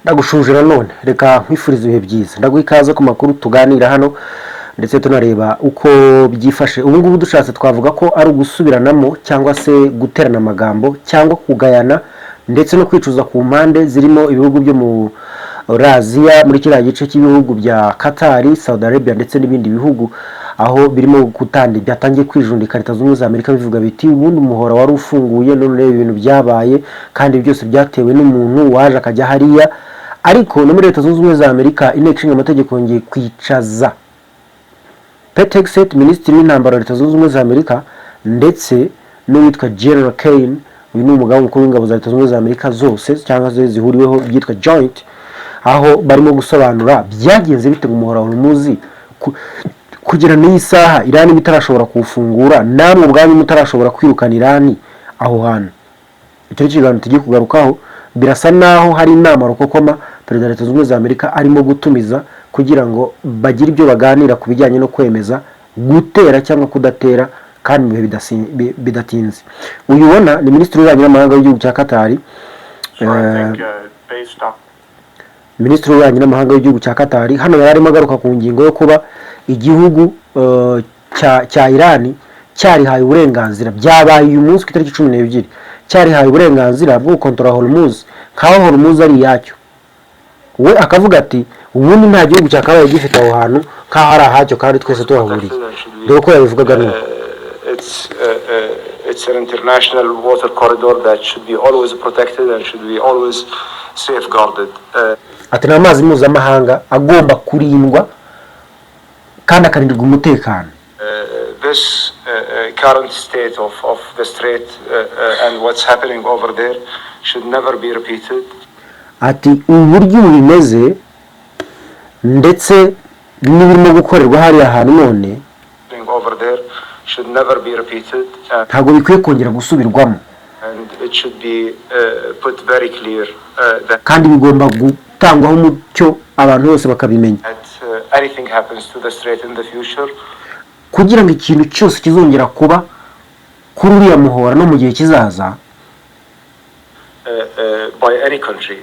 Ndagushuje nanone reka nkwifuriza ibihe byiza ndaguha ikaze ku makuru tuganira hano ndetse tunareba uko byifashe ubu ngubu dushatse twavuga ko ari ugusubiranamo cyangwa se guterana amagambo cyangwa kugayana ndetse no kwicuza ku mpande zirimo ibihugu byo mu Aziya muri kiriya gice cy'ibihugu bya Qatar, Saudi Arabia ndetse n'ibindi bihugu aho birimo gutanda byatangiye kwijundika Leta Zunze Ubumwe za Amerika bivuga biti ubundi umuhora wari ufunguye none ibintu byabaye kandi byose byatewe n'umuntu waje akajya hariya. Ariko no muri Leta Zunze Ubumwe za Amerika inteko ishinga amategeko ngiye kwicaza Pentagon Minisitiri w'intambara wa Leta Zunze Ubumwe za Amerika ndetse n'uwitwa General Kane, uyu ni umugabo mukuru w'ingabo za Leta Zunze Ubumwe za Amerika zose cyangwa se zihuriweho byitwa joint, aho barimo gusobanura byagenze bite mu muhora wa Hormuz kugira n'iyi saha Iran bitarashobora kuwufungura, namwe ubwanyu mutarashobora kwirukana Iran aho hantu. Icyo kiganiro tugiye kugarukaho, birasa naho hari inama rukokoma Perezida wa Leta Zunze Ubumwe za Amerika arimo gutumiza kugira ngo bagire ibyo baganira ku bijyanye no kwemeza gutera cyangwa kudatera kandi mu bihe bidatinze. Uyu ubona ni Minisitiri w'Ububanyi n'Amahanga w'igihugu cya Qatar. Minisitiri w'Ububanyi n'Amahanga w'igihugu cya Qatar hano yari arimo agaruka ku ngingo yo kuba igihugu cya Iran cyarihaye uburenganzira, byabaye uyu munsi ku itariki 12 cyarihaye uburenganzira bwo gukontorora Hormuz nkaho Hormuz ari yacyo. We akavuga ati ubundi nta gihugu cyakabaye gifite aho hantu nkaho ari ahacyo kandi twese tuhahuriye. Dore ko yabivugaga none. It's an international water corridor that should be always protected and should be always safeguarded. Ati n'amazi mpuzamahanga agomba kurindwa kandi akarindirwa umutekano. This current state of the strait and what's happening over there should never be repeated. Ati uburyo bimeze ndetse n'ibirimo gukorerwa hari ahantu none over there should never be repeated. Ntabwo bikwiye kongera gusubirwamo. And it should be put very clear that kandi bigomba gutangwaho umucyo abantu bose bakabimenya. Anything happens to the strait in the future, kugira ngo ikintu cyose kizongera kuba kuri uriya muhora no mu gihe kizaza by any country,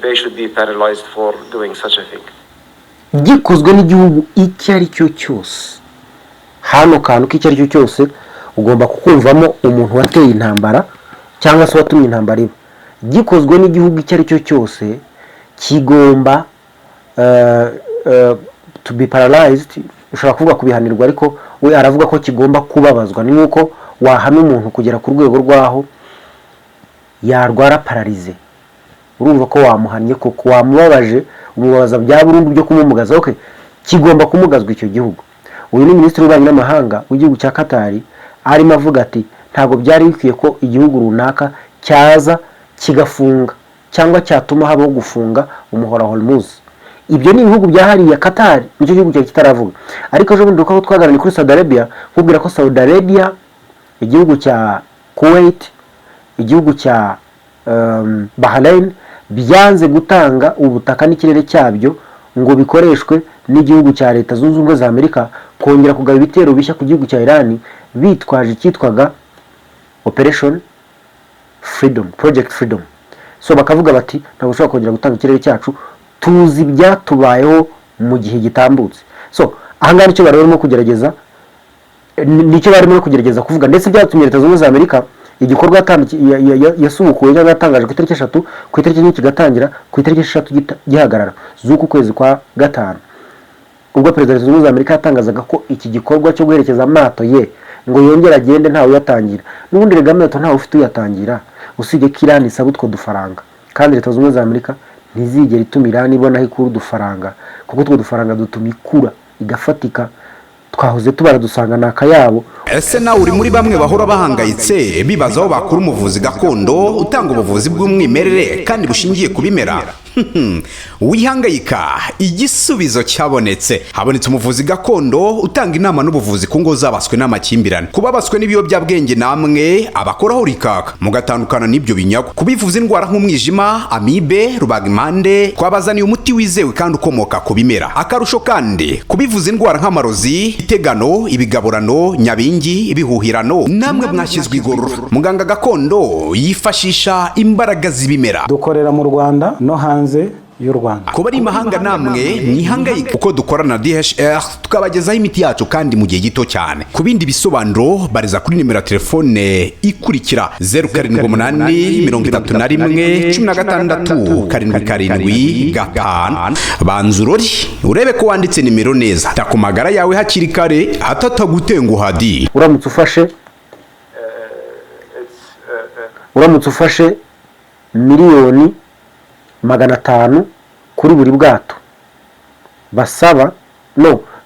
they should be paralyzed for doing such a thing. Gikozwe n'igihugu icyo ari cyo cyose, hano kantu k'icyo ari cyo cyose ugomba kukumvamo umuntu wateye intambara cyangwa se watumye intambara iba. Gikozwe n'igihugu icyo ari cyo cyose kigomba to be paralyzed, ushobora kuvuga kubihanirwa, ariko we aravuga ko kigomba kubabazwa. Ni nkuko wahana umuntu kugera ku rwego rwaho yarwara paralize, urumva ko wamuhanye koko wamubabaje, umubabaza bya burundu byo kumumugaza. Okay, kigomba kumugazwa icyo gihugu. Uyu ni Minisitiri w'Ububanyi n'Amahanga w'igihugu cya Qatar arimo avuga ati ntabwo byari bikwiye ko igihugu runaka cyaza kigafunga cyangwa cyatuma habaho gufunga umuhora Hormuz. Ibyo ni ibihugu byahariye Qatar, nicyo gihugu cyari kitaravuga. Ariko ejo bundi uko twaganiriye kuri Saudi Arabia, kubwira ko Saudi Arabia, igihugu cya Kuwait, igihugu cya Bahrain byanze gutanga ubutaka n'ikirere cyabyo ngo bikoreshwe n'igihugu cya Leta Zunze Ubumwe za Amerika kongera kugaba ibitero bishya ku gihugu cya Iran bitwaje icyitwaga Operation Freedom, Project Freedom. So bakavuga bati ntabwo ushobora kongera gutanga ikirere cyacu, tuzi byatubayeho mu gihe gitambutse. So ahangaha nicyo barimo kugerageza, nicyo barimo kugerageza kuvuga, ndetse byatumye Leta Zunze Ubumwe za Amerika igikorwa yasubukuye cyangwa yatangaje ku itariki 3 ku itariki nyinshi gatangira ku itariki 6 gihagarara z'uku kwezi kwa gatanu, ubwo Perezida wa Leta Zunze Ubumwe za Amerika yatangazaga ko iki gikorwa cyo guherekeza amato ye ngo yongera agende ntawe yatangira. N'ubundi regameto ntawe ufite uyatangira usibye ko Iran isaba utwo dufaranga, kandi Leta Zunze Ubumwe za Amerika ntizigera ituma Iran ibona aho ikura udufaranga, kuko utwo dufaranga dutuma ikura igafatika. Twahoze tubara dusanga nakayabo. Ese nawe uri muri bamwe bahora bahangayitse bibaza aho bakura umuvuzi gakondo utanga ubuvuzi bw'umwimerere kandi bushingiye ku bimera? Wihangayika, igisubizo cyabonetse. Habonetse umuvuzi gakondo utanga inama n'ubuvuzi ku ngo zabaswe n'amakimbirane, kubabaswe n'ibiyobyabwenge namwe abakoraho rikaka mugatandukana n'ibyo binyago, kubivuza indwara nk'umwijima, amibe, rubagimpande, twabazaniye umuti wizewe kandi ukomoka ku bimera. Akarusho kandi kubivuza indwara nk'amarozi, itegano, ibigaburano, nyabingi, ibihuhirano, namwe mwashyizwe igorora. Muganga gakondo yifashisha imbaraga z'ibimera. Dukorera mu Rwanda no hanze hanze y'u Rwanda. Kuba ari imahanga namwe mwihangayika uko dukorana na DHR tukabagezaho imiti yacu kandi mu gihe gito cyane. Ku bindi bisobanuro bariza kuri nimero ya telefone ikurikira 07811676 banzurori urebe ko wanditse nimero neza takumagara yawe hakiri kare atatagutenguha di. Uramutse ufashe miliyoni 500 kuri buri bwato basaba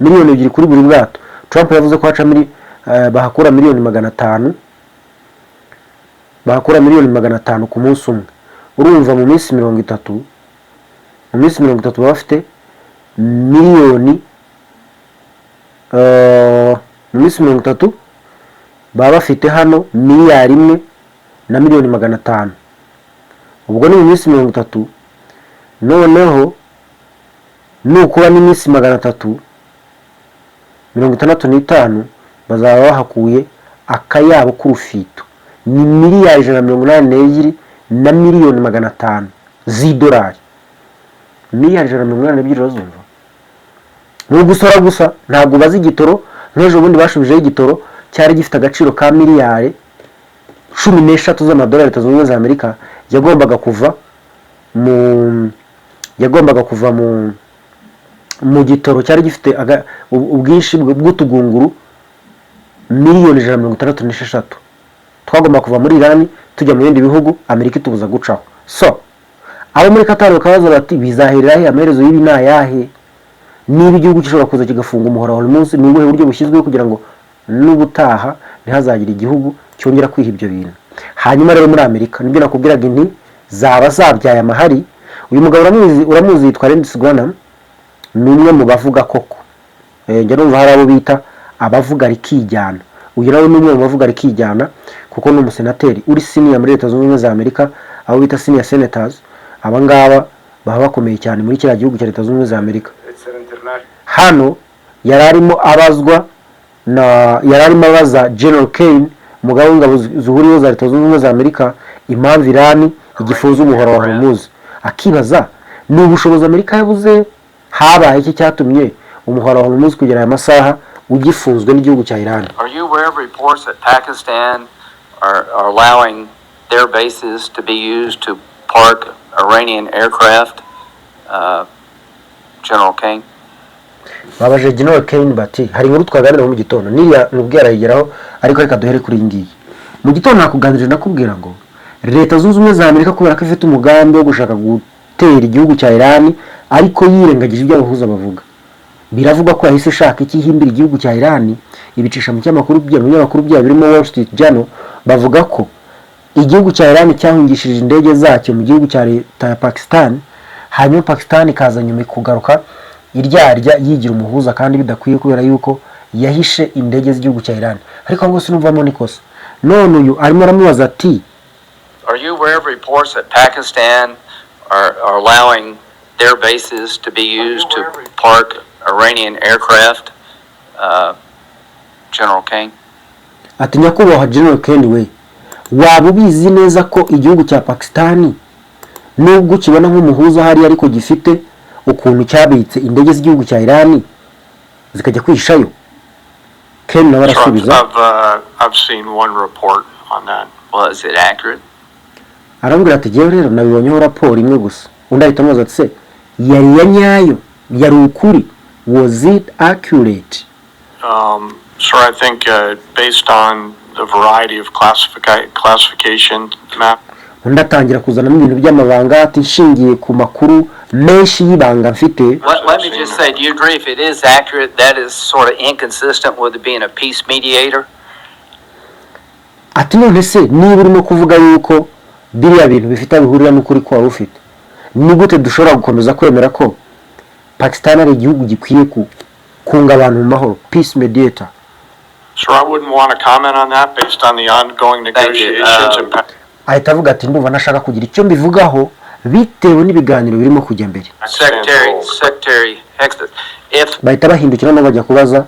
miliyoni 2 kuri buri bwato. Trump yavuze ko haca bahakura miliyoni 500 ku munsi umwe. Urumva mu minsi 30 baba bafite miliyoni mu minsi 30 baba bafite hano miliyari 1 na miliyoni 500. Ubwo ni mu minsi 30 noneho nukuba n'iminsi 365 bazaba bahakuye akayabo k'urufito ni miliyari 182 na miliyoni 500 z'idolari. Miliyari 182 razumva mu gusora gusa ntabwo bazi igitoro. Nk'ejo bundi bashubijeho igitoro cyari gifite agaciro ka miliyari 13 z'amadolari Zunze za Amerika yagombaga kuva mu gitoro cyari gifite ubwinshi bw'utugunguru miliyoni 166. Twagomba kuva muri Iran tujya mu bindi bihugu Amerika itubuza gucaho. So abo muri Qatar bakabaza bati bizaherera he amaherezo y'ibi nayahe? Niba igihugu gishobora kuza kigafunga umuhora wa Hormuz ni ubuhe buryo bushyizweho kugira ngo n'ubutaha ntihazagira igihugu cyongera kwiha ibyo bintu? Hanyuma rero muri Amerika nibyo nakubwiraga inti zaba zabyaye amahari. Uyu mugabo uramuzi yitwa Lindsey Graham, ni umwe mu bavuga koko. Njye numva hari abo bita abavuga rikijyana. Uyu nawe ni umwe mu bavuga rikijyana kuko ni umusenateri uri senior muri Leta Zunze Ubumwe za Amerika, abo bita senior senators. Aba ngaba baba bakomeye cyane muri kiriya gihugu cya Leta Zunze Ubumwe za Amerika. Hano yararimo abaza General Kane, umugabo w'ingabo zuhuriyeho za Leta Zunze Ubumwe za Amerika, impamvu Iran igifunze umuhora wa Hormuz. Akibaza ni ubushobozi Amerika yabuze, habaye iki cyatumye umuhora wa Hormuz kugera aya masaha ugifunzwe n'igihugu cya Iran. Are you aware of reports that Pakistan are allowing their bases to be used to park Iranian aircraft? General Kane. Babaje General Kane bati hari inkuru twaganira mu gitondo niya nubwira yigeraho, ariko reka duhere kuri ngiyi. Mu gitondo nakuganirije nakubwira ngo Leta Zunze Ubumwe za Amerika kubera ko ifite umugambi wo gushaka gutera igihugu cya Iran, ariko yirengagije ibyo abahuza bavuga. Biravuga ko yahise ishaka ikihimbira igihugu cya Iran, ibicisha mu cyamakuru bya birimo Wall Street Journal bavuga ko igihugu cya Iran cyahungishije indege zacyo mu gihugu cya Leta ya Pakistan, hanyuma Pakistan ikaza nyuma kugaruka iryarya yigira umuhuza kandi bidakwiye kubera yuko yahishe indege z'igihugu cya Iran. Ariko ngo sinumvamo nikosa. None uyu arimo aramubaza ati, are you aware of reports that Pakistan are allowing their bases to be used to park Iranian aircraft? General Kane. Ati nyakubahwa General Kane we, waba ubizi neza ko igihugu cya Pakistan nubwo kibona nk'umuhuza hari ariko gifite ukuntu cyabitse indege z'igihugu cya Iran zikajya kwihishayo? Kane nawe arasubiza, I've seen one report on that. Well, is it accurate? Arambwira ati jewe rero nabibonyeho raporo imwe gusa. Undi ahita amubaza ati se yari ya nyayo, yari ukuri, was it accurate? So I think based on the variety of classification map. Undi atangira kuzana ibintu by'amabanga ati nshingiye ku makuru menshi y'ibanga mfite. Let me just say, do you agree if it is accurate, that is sort of inconsistent with being a peace mediator? Ati none se niba urimo kuvuga yuko biriya bintu bifite bihurira n'ukuri kwa ufite, ni gute dushobora gukomeza kwemera ko Pakistan ari igihugu gikwiye kunga abantu mu mahoro, peace mediator? So I wouldn't want to comment on that based on the ongoing negotiations. Ahita avuga ati ndumva nashaka kugira icyo mbivugaho bitewe n'ibiganiro birimo kujya mbere. Secretary Hexet, bahita bahindukira no bajya kubaza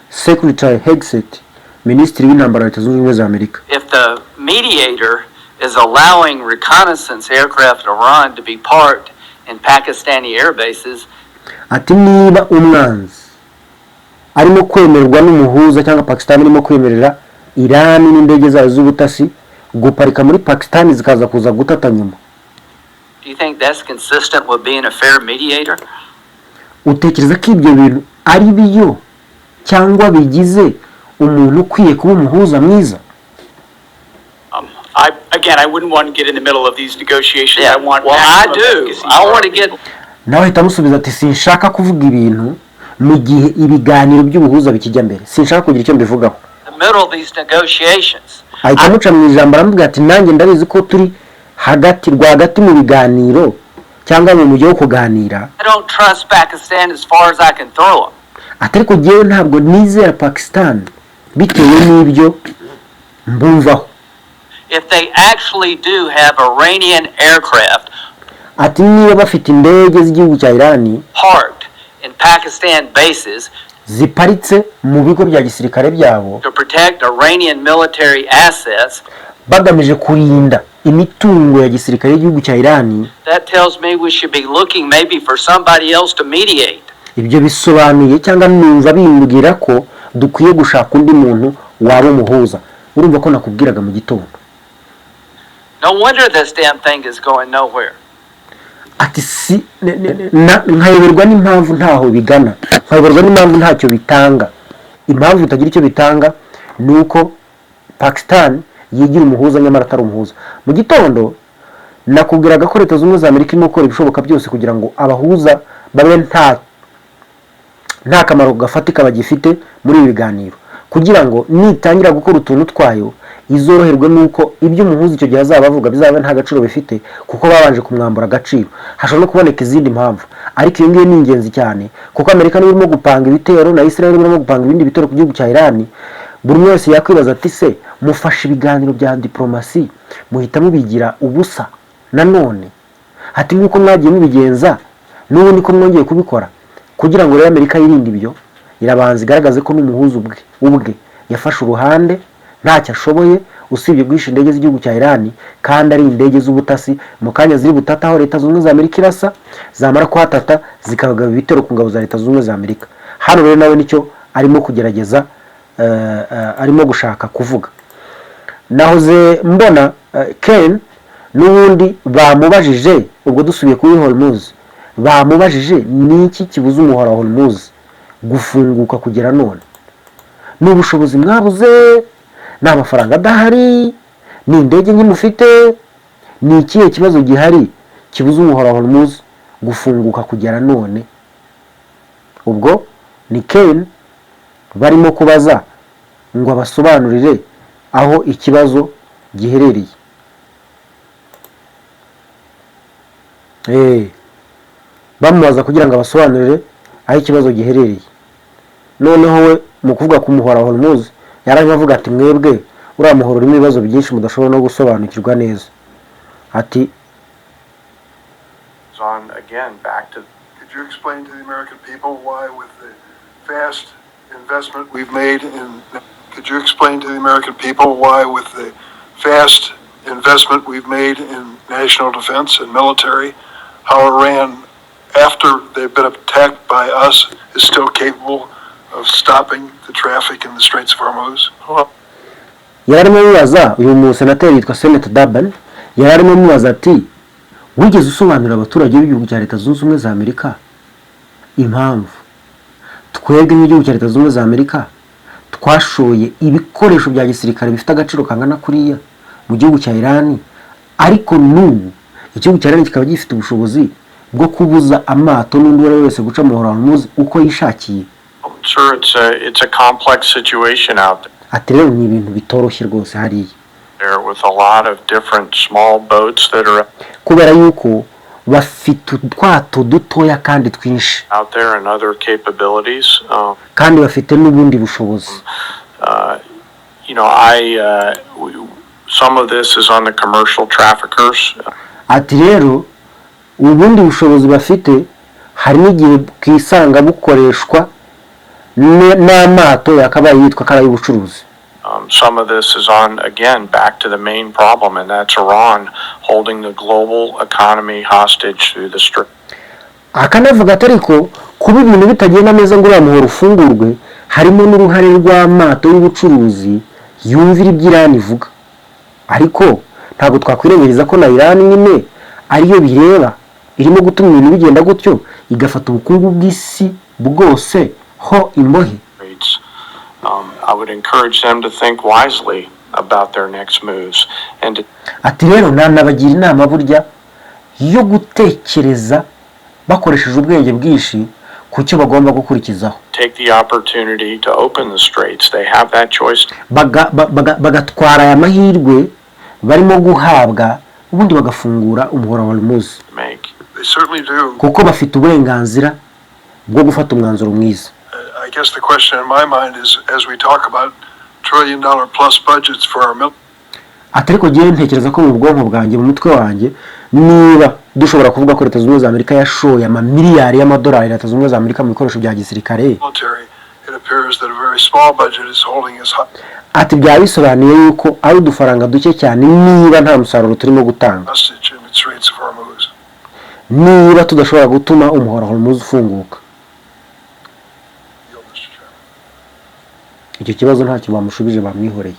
Secretary Hexet, Minisitiri w'intambara wa Leta Zunze Ubumwe za Amerika. If the mediator is allowing reconnaissance aircraft in Iran to be parked in Pakistani air bases, ati niba umwanzi arimo kwemerwa n'umuhuza cyangwa Pakistan irimo kwemerera Iran n'indege zayo z'ubutasi guparika muri Pakistan zikaza kuza gutata nyuma, do you think that's consistent with being a fair mediator? utekereza ko ibyo bintu ari biyo cyangwa bigize umuntu ukwiye kuba umuhuza mwiza? I wouldn't want to get in the middle of these negotiations. Yeah. I want Well, I maximum do. efficacy. I want to get. nawe ahita amusubiza ati sinshaka kuvuga ibintu mu gihe ibiganiro by'ubuhuza bikijya mbere, sinshaka kugira icyo mbivugaho. The middle of these negotiations. ahita amuca mu ijambo aramubwira ati nanjye ndabizi ko turi rwagati mu biganiro cyangwa mu mujyi wo kuganira. I don't trust Pakistan as far as I can throw them. ati ariko jyewe ntabwo nizera Pakistan bitewe n'ibyo mbumvaho. If they actually do have Iranian aircraft ati niba bafite indege z'igihugu cya Irani parked in Pakistan bases ziparitse mu bigo bya gisirikare byabo to protect Iranian military assets, bagamije kurinda imitungo ya gisirikare y'igihugu cya Irani, that tells me we should be looking maybe for somebody else to mediate. ibyo bisobanuye cyangwa numva bimbwira ko dukwiye gushaka undi muntu waba umuhuza. urumva ko nakubwiraga mu gitondo. No wonder this damn thing is going nowhere. ati si nkayoberwa n'impamvu ntaho bigana, nkayoberwa n'impamvu ntacyo bitanga. impamvu itagira icyo bitanga ni uko Pakistan yigira umuhuza nyamara atari umuhuza. mu gitondo nakubwiraga ko Leta Zunze Ubumwe za Amerika irimo gukora ibishoboka byose kugira ngo abahuza babe nta kamaro gafatika bagifite muri ibi biganiro, kugira ngo nitangira gukora utuntu twayo izoroherwe nuko ibyo umuhuza icyo gihe azaba avuga bizaba nta gaciro bifite kuko babanje kumwambura agaciro. hashobora no kuboneka izindi mpamvu, ariko iyo ngiyo ni ingenzi cyane kuko Amerika niyo irimo gupanga ibitero na Israel irimo gupanga ibindi bitero ku gihugu cya Irani. buri wese yakwibaza ati se mufashe ibiganiro bya diplomasi muhita mubigira ubusa nanone? ati nuko mwagiye mubigenza n'ubu niko mwongeye kubikora. kugira ngo rero Amerika yirinde ibyo, irabanza igaragaze ko n'umuhuza ubwe yafashe uruhande ntacyo ashoboye usibye guhisha indege z'igihugu cya Irani, kandi ari indege z'ubutasi mu kanya ziri butata aho Leta Zunze Ubumwe za Amerika irasa, zamara kuhatata zikabagaba ibitero ku ngabo za Leta Zunze Ubumwe za Amerika. hano rero nawe nicyo arimo kugerageza, arimo gushaka kuvuga. nahoze mbona Ken n'ubundi bamubajije, ubwo dusubiye kuri Hormuz, bamubajije niki kibuza umuhora wa Hormuz gufunguka kugera none. ni ubushobozi mwabuze, ni amafaranga adahari, ni indege nke mufite, ni ikihe kibazo gihari kibuza umuhora wa Hormuz gufunguka kugera none? ubwo ni Ken barimo kubaza ngo abasobanurire aho ikibazo giherereye. bamubaza kugira ngo abasobanurire aho ikibazo giherereye. noneho we mu kuvuga ku muhora wa Hormuz yaranye avuga ati mwebwe uriya muhora urimo ibibazo byinshi mudashobora no gusobanukirwa neza. ati Could you explain to the American people why with the vast investment we've made in national defense and military, how Iran, after they've been attacked by us, is still capable of stopping the traffic in the Straits of Hormuz? yarimo mubaza uyu musenateri yitwa Senator Ducane, yarimo mubaza ati wigeze usobanurira abaturage b'igihugu cya Leta Zunze Ubumwe za Amerika impamvu twebwe nk'igihugu cya Leta Zunze Ubumwe za Amerika twashoye ibikoresho bya gisirikare bifite agaciro kangana kuriya mu gihugu cya Irani, ariko n'ubu igihugu cya Irani kikaba gifite ubushobozi bwo kubuza amato n'undi uwo wese guca mu muhora wa Hormuz uko yishakiye? Sure, it's a complex situation out there. ati rero ni ibintu bitoroshye rwose hariya, With a lot of different small boats that are kubera yuko bafite utwato dutoya kandi twinshi out there and other capabilities. kandi bafite n'ubundi bushobozi. Some of this is on the commercial traffickers. ati rero ubundi bushobozi bafite hari n'igihe bwisanga bukoreshwa n'amato yakabaye yitwa ko ari ay'ubucuruzi. Some of this is on, again, back to the main problem, and that's Iran holding the global economy hostage through the Strait. akanavuga atari ko kuba ibintu bitagenda neza ngo uriya muhoro ufungurwe harimo n'uruhare rw'amato y'ubucuruzi yumvira ibyo Iran ivuga, ariko ntabwo twakwirengagiriza ko na Iran nyine ariyo bireba, irimo gutuma ibintu bigenda gutyo igafata ubukungu bw'isi bwose ho imbohe. I would encourage them to think wisely about their next moves and to ati rero nanabagira inama burya yo gutekereza bakoresheje ubwenge bwinshi ku cyo bagomba gukurikizaho, take the opportunity to open the straits. They have that choice. bagatwara aya mahirwe barimo guhabwa ubundi bagafungura umuhora wa Hormuz, They certainly do. kuko bafite uburenganzira bwo gufata umwanzuro mwiza. I guess the question in my mind is, as we talk about $1 trillion plus budgets for our military, ati ariko ngewe ntekereza ko mu bwonko bwanjye mu mutwe wanjye niba dushobora kuvuga ko Leta Zunze Ubumwe za Amerika yashoye amamiliyari y'amadolari Leta Zunze Ubumwe za Amerika mu bikoresho bya gisirikare, it appears that a very small budget is holding us ati byaba bisobanuye yuko ari udufaranga duke cyane niba nta musaruro turimo gutanga, hostage in the Straits of Hormuz. niba tudashobora gutuma umuhora wa Hormuz ufunguka. Yield, Mr. Chairman. Icyo kibazo ntacyo bamushubije bamwihoreye.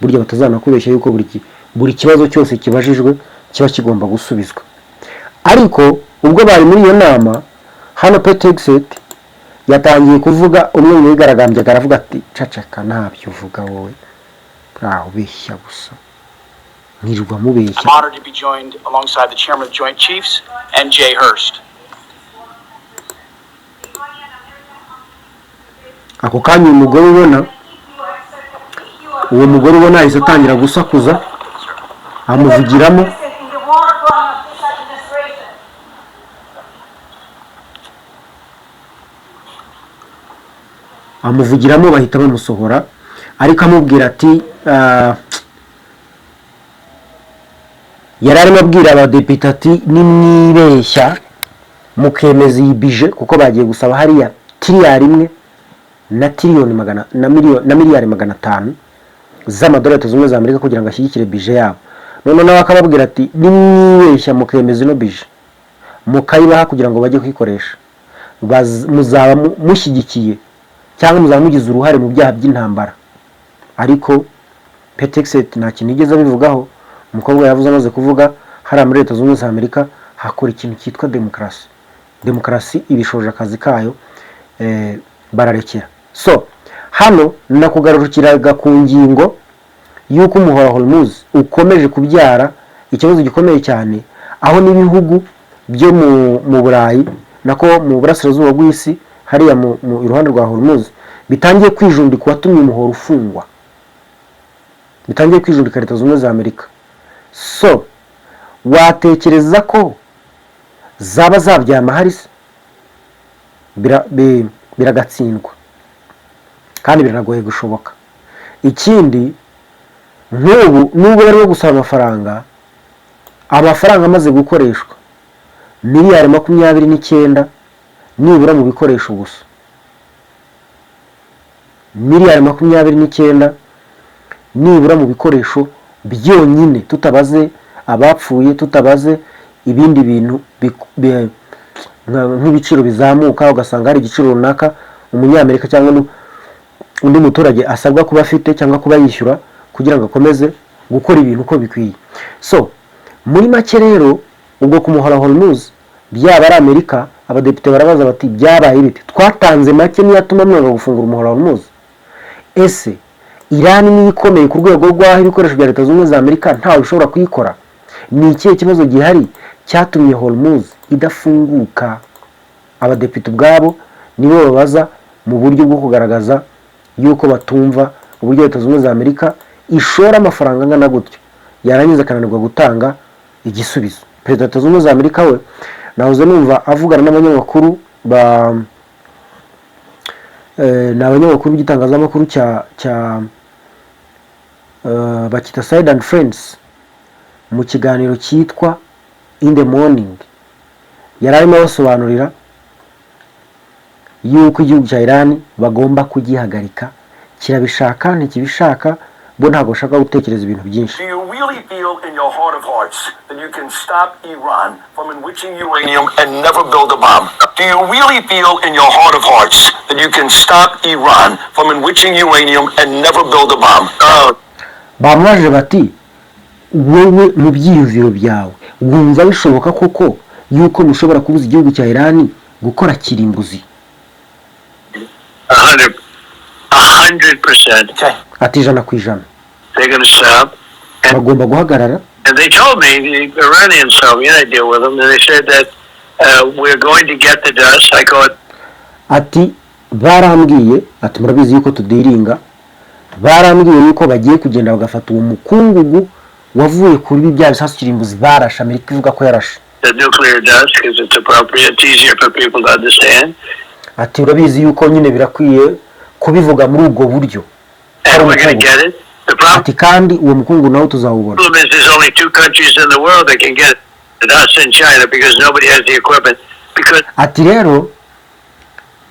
Burya batazanakubeshya yuko buri kibazo cyose kibajijwe kiba kigomba gusubizwa. Ariko ubwo bari muri iyo nama hano Pentagon yatangiye kuvuga, umwe mu bigaragambye aravuga ati cacaka ntabyo uvuga wowe ntaho beshya gusa nirwa mubeshya. I'm honored to be joined alongside the Chairman of the Joint Chiefs and Jay Hurst. Ako kanya uwo mugore ubona ahise atangira gusakuza amuvugiramo, bahita bamusohora, ariko amubwira ati yari arimo abwira abadepite ati nimwibeshya mukemeza iyi bije, kuko bagiye gusaba hariya tiriyari imwe na miliyari 500 z'amadolari Leta Zunze Ubumwe za Amerika kugira ngo ashyigikire bije yabo. None nawe akababwira ati nimwibeshya mukemeza ino bije mukayibaha kugira ngo bajye kuyikoresha, muzaba mushyigikiye cyangwa muzaba mugize uruhare mu byaha by'intambara. Ariko Pentagon nta kintu igeze bivugaho. Umukobwa yavuze amaze kuvuga hari muri Leta Zunze Ubumwe za Amerika hakora ikintu cyitwa demokarasi ibishoje akazi kayo, bararekera. So hano nakugarurukiraga ku ngingo yuko umuhora Hormuz ukomeje kubyara ikibazo gikomeye cyane, aho n'ibihugu byo mu Burayi nako mu burasirazuba bw'isi hariya mu iruhande rwa Hormuz bitangiye kwijundika watumye umuhora ufungwa, bitangiye kwijundika Leta Zunze Ubumwe za Amerika. So watekereza ko zaba zabyama harisi biragatsindwa kandi biranagoye gushoboka. Ikindi nubwo barimo gusaba amafaranga amaze gukoreshwa miliyari 29 nibura mu bikoresho gusa, miliyari 29 nibura mu bikoresho byonyine, tutabaze abapfuye, tutabaze ibindi bintu nk'ibiciro bizamuka ugasanga hari igiciro runaka umunyamerika cyangwa undi muturage asabwa kuba afite cyangwa kuba yishyura kugira ngo akomeze gukora ibintu uko bikwiye. So muri make rero ubwo ku muhora Hormuz byaba ari Amerika, abadepite barabaza bati byabaye bite, twatanze make niyo atuma mwanga gufungura umuhora Hormuz. Ese Iran ni ikomeye ku rwego rw'aho ibikoresho bya Leta Zunze Ubumwe za Amerika ntawe ushobora kuyikora? Ni ikihe kibazo gihari cyatumye Hormuz idafunguka? Abadepite ubwabo nibo babaza mu buryo bwo kugaragaza yuko batumva uburyo Leta Zunze Ubumwe za Amerika ishora amafaranga angana gutyo yarangiza akananirwa gutanga igisubizo. Perezida wa Leta Zunze Ubumwe za Amerika we nahoze numva avugana n'abanyamakuru n'abanyamakuru b'igitangazamakuru bakita Side and Friends mu kiganiro cyitwa In the Morning. Yari arimo abasobanurira yuko igihugu cya Iran bagomba kugihagarika kirabishaka ntikibishaka bo ntabwo bashaka gutekereza ibintu byinshi. Do you really feel in your heart of hearts that you can stop Iran from enriching uranium and never build a bomb? Do you really feel in your heart of hearts that you can stop Iran from enriching uranium and never build a bomb? Bamubajije bati wowe mu byiyumviro byawe wumva bishoboka koko yuko mushobora kubuza igihugu cya Iran gukora kirimbuzi? 100%. Ati ijana ku ijana They're going to stop. bagomba guhagarara. And they told me, the Iranians told me, and I deal with them, and they said that we're going to get the dust. I go, Ati barambwiye ati murabizi yuko tudiringa, barambwiye yuko bagiye kugenda bagafata uwo mukungugu wavuye kuri bya bisasu kirimbuzi barashe Amerika ivuga ko yarashe. the nuclear dust, because it's appropriate, it's easier for people to understand. Ati urabizi yuko nyine birakwiye kubivuga muri ubwo buryo. And we're going to get it. The problem Ati kandi uwo mukungu nawo tuzawubona. is there's only 2 countries in the world that can get it. Us and China, because nobody has the equipment. Because Ati rero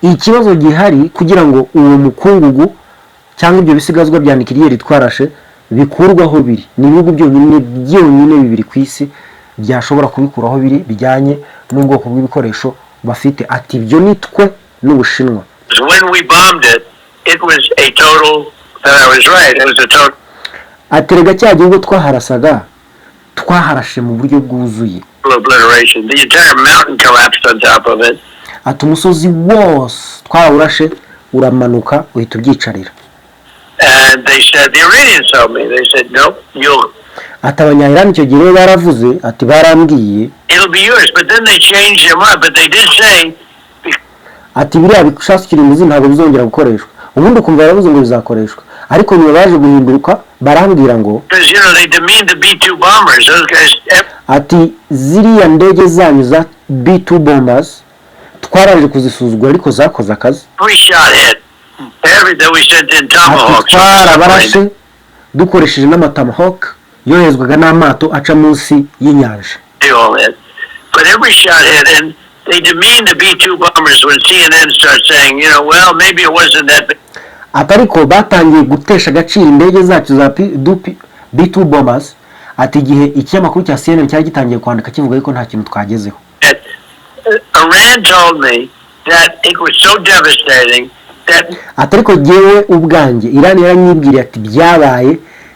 ikibazo gihari kugira ngo uwo mukungugu cyangwa ibyo bisigazwa bya nikiriyeri twarashe bikurwaho biri ni ibihugu byonyine bibiri ku isi byashobora kubikuraho biri bijyanye n'ubwoko bw'ibikoresho bafite. Ati ibyo nitwe n'Ubushinwa. when we bombed it, it was a total, that I was right, it was a total. Ati rega cya gihugu twaharasaga twaharashe mu buryo bwuzuye. Obliteration. The entire mountain collapsed on top of it. Ati umusozi wose twawurashe uramanuka uhita ubyicarira. And they said, the Iranians told me, they said, nope, Ati abanya-Iran icyo gihe baravuze ati barambwiye it'll be yours, but then they changed their mind, but they did say, ati biriya bisasu kirimbuzi ntabwo bizongera gukoreshwa. Ubundi ukumva baravuze ngo bizakoreshwa, ariko niba baje guhinduka barambwira ngo because, they demeaned the B-2 bombers, those guys, ati ziriya ndege zanyu za B-2 bombers twaraje kuzisuzugura ariko zakoze akazi. we shot hit. Every day we sent in Ati tomahawks. twarabarashe dukoresheje n'amatamahawk yoherezwaga n'amato aca munsi y'inyanja. They all hit. But every shot hit, and they demeaned the B-2 bombers when CNN starts saying, well, maybe it wasn't that big. Ati ariko batangiye gutesha agaciro indege zacu za B-2 bombers. Ati igihe ikinyamakuru cya CNN cyari gitangiye kwandika kivuga yuko nta kintu twagezeho. Iran told me that it was so devastating that Ati ariko jyewe ubwanjye Iran yaranyibwiriye ati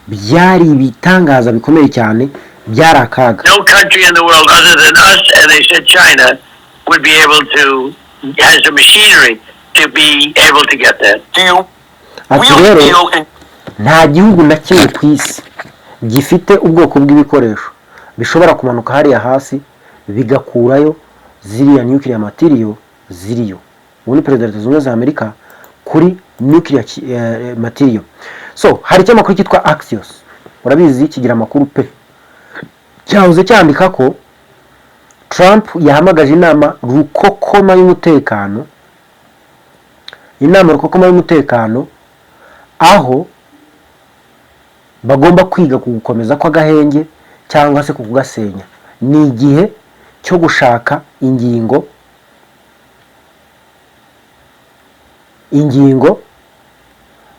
byari ibitangaza bikomeye cyane, byari akaga. no country in the world other than us, and they said China, would be able to, has the machinery to be able to get that. Do you Ati really rero feel in nta gihugu na kimwe ku isi gifite ubwoko bw'ibikoresho bishobora kumanuka hariya hasi bigakurayo ziriya nuclear material ziriyo. Ubu ni Perezida wa Leta Zunze Ubumwe za Amerika kuri nuclear material. So hari ikinyamakuru cyitwa Axios, urabizi kigira amakuru pe, cyahoze cyandika ko Trump yahamagaje inama rukokoma y'umutekano aho bagomba kwiga kugukomeza kw'agahenge cyangwa se kugasenya. Ni igihe cyo gushaka ingingo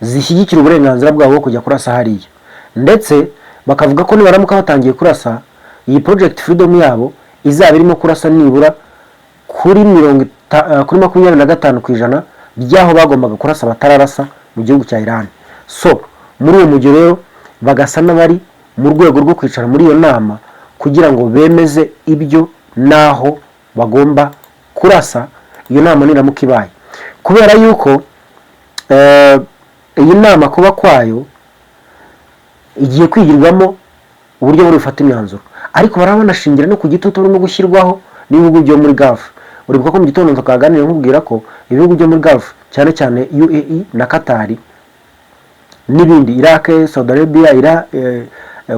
zishyigikira uburenganzira bwabo bwo kujya kurasa hariya, ndetse bakavuga ko nibaramuka batangiye kurasa iyi project freedom yabo izaba irimo kurasa nibura kuri 25% by'aho bagombaga kurasa batararasa mu gihugu cya Iran. So muri uwo mujyo rero bagasa n'abari mu rwego rwo kwicara muri iyo nama kugira ngo bemeze ibyo naho bagomba kurasa iyo nama niramuka ibaye, kubera yuko iyi nama kuba kwayo igiye kwigirwamo uburyo bwo gufata imyanzuro, ariko barabanashingira no ku gitutu urimo gushyirwaho n'ibihugu byo muri Gulf. Uribuka ko mu gitondo tukaganira nkubwira ko ibihugu byo muri Gulf cyane cyane UAE na Qatar n'ibindi, Iraq, Saudi Arabia,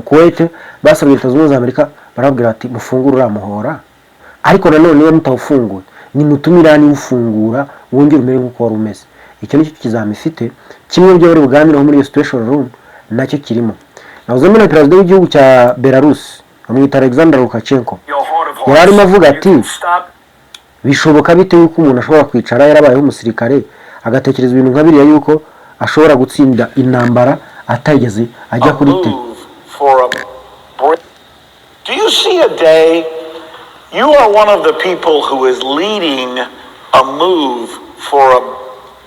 Kuwait, basabye Leta Zunze Ubumwe za Amerika barabwira ati mufungure uramuhora, ariko nanone niba mutawufunguye nimutumira ufungura wongere umere nk'uko wari umeze. Icyo nicyo kizamifite kimwe byo bari buganiraho muri iyo special room nacyo kirimo. Navuze na Perezida w'igihugu cya Belarus amwita Alexander Lukashenko, yari arimo avuga ati bishoboka bite yuko umuntu ashobora kwicara yarabayeho umusirikare agatekereza ibintu nka biriya yuko ashobora gutsinda intambara atageze ajya kuri te. Do you see a day you are one of the people who is leading a move for a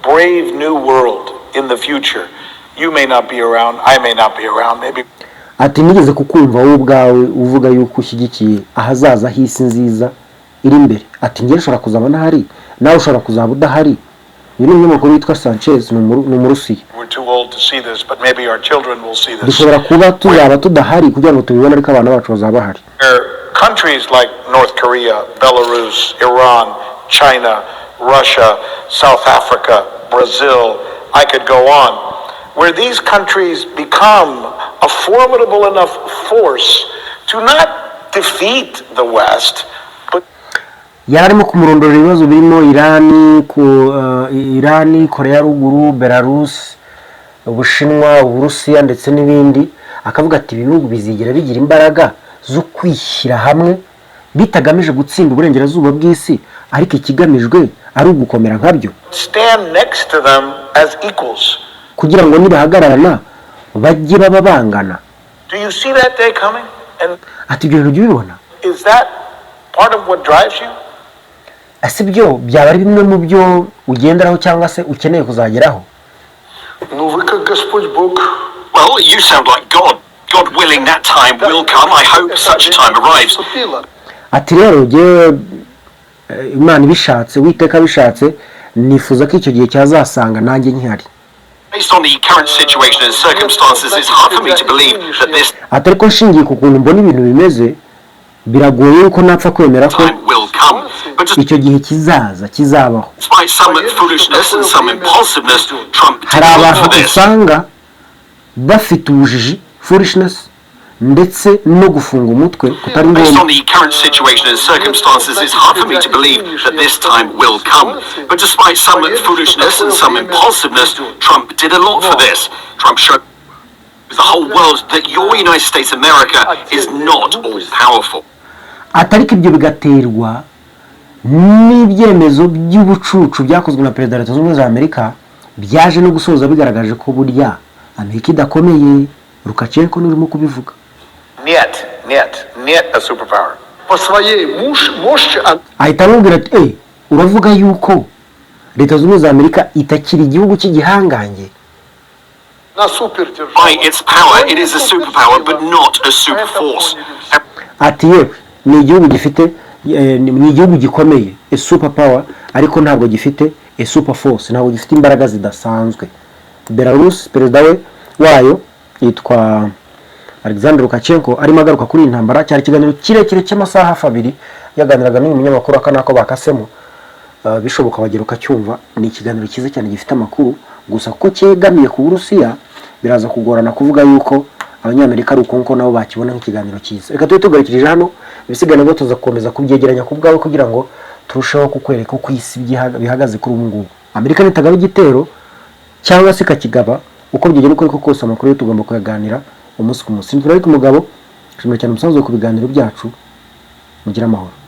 brave new world in the future? You may not be around, I may not be around, maybe. Ati nigeze kukumva wowe ubwawe uvuga yuko ushyigikiye ahazaza h'isi nziza iri imbere. Ati ngiye ushobora kuzaba ntahari, nawe ushobora kuzaba udahari. Uyu ni umunyamakuru witwa Sanchez, ni Umurusiya. Dushobora kuba tuzaba tudahari kugira ngo tubibone, ariko abana bacu bazaba bahari. Countries like North Korea, Belarus, Iran, China, Russia, South Africa, Brazil, I could go on, where these countries become a formidable enough force to not defeat the West, but yararimo kumurondora ibibazo birimo Irani, Korea ruguru, Belarus, Ubushinwa, Uburusiya ndetse n'ibindi. Akavuga ati ibihugu bizigera bigira imbaraga zo kwishyira hamwe bitagamije gutsinda uburengerazuba bw'isi, ariko ikigamijwe ari ugukomera nkabyo, stand next to them as equals. kugira ngo nibahagararana bajye baba bangana. Do you see that day coming? And ati ibyo bintu bibona, is that part of what drives you? ese byo byaba ari bimwe mu byo ugenderaho cyangwa se ukeneye kuzageraho? Well, you sound like God. God willing, that time will come. I hope such a time arrives. Ati rero je Imana ibishatse, Uwiteka bishatse, nifuza ko icyo gihe cyazasanga nanjye nkihari. Based on the current situation and circumstances, it's hard for me to believe that this Atari ko nshingiye ku kuntu mbona ibintu bimeze, biragoye yuko napfa kwemera ko time will come. But icyo gihe kizabaho. despite some foolishness and some impulsiveness, Trump did Hari a lot abantu for this. usanga bafite ubujiji, foolishness, ndetse no gufunga umutwe kutari Based ngombwa. on the current situation and circumstances, it's hard for me to believe that this time will come. But despite some foolishness and some impulsiveness, Trump did a lot for this. Trump showed the whole world that your United States of America is not all powerful. Atariko ibyo bigaterwa n'ibyemezo by'ubucucu byakozwe na Perezida wa Leta Zunze Ubumwe za Amerika, byaje no gusoza bigaragaje ko burya Amerika idakomeye. Lukashenko nurimo kubivuga. Нет a superpower. Ahita amubwira ati uravuga yuko Leta Zunze Ubumwe za Amerika itakiri igihugu cy'igihangange? By its power, it is a superpower, but not a super force. Ati yewe ni igihugu gifite ni igihugu gikomeye, a super power, ariko ntabwo gifite a super force, ntabwo gifite imbaraga zidasanzwe. Belarus perezida wayo yitwa Alexander Lukashenko arimo agaruka kuri intambara. Cyari ikiganiro kirekire cy'amasaha hafi 2 yaganiraga n'uyu munyamakuru akanako bakasemo, bishoboka bageruka cyumva. Ni ikiganiro cyiza cyane gifite amakuru, gusa ko cyegamiye ku Burusiya biraza kugorana kuvuga yuko abanyamerika ari uko nabo bakibona nk'ikiganiro cyiza. Reka tugarukirije hano, ibisigana ngo tuza gukomeza kubyegeranya ku bwawe kugira ngo turusheho kukwereka uko isi bihagaze kuri ubu ngubu. Amerika nitagaba igitero cyangwa se kakigaba, uko byegera uko kose amakuru yo tugomba kuyaganira umunsi ku munsi. Ariko umugabo, nshimira cyane umusanzu wo kubiganiro byacu. Mugira amahoro.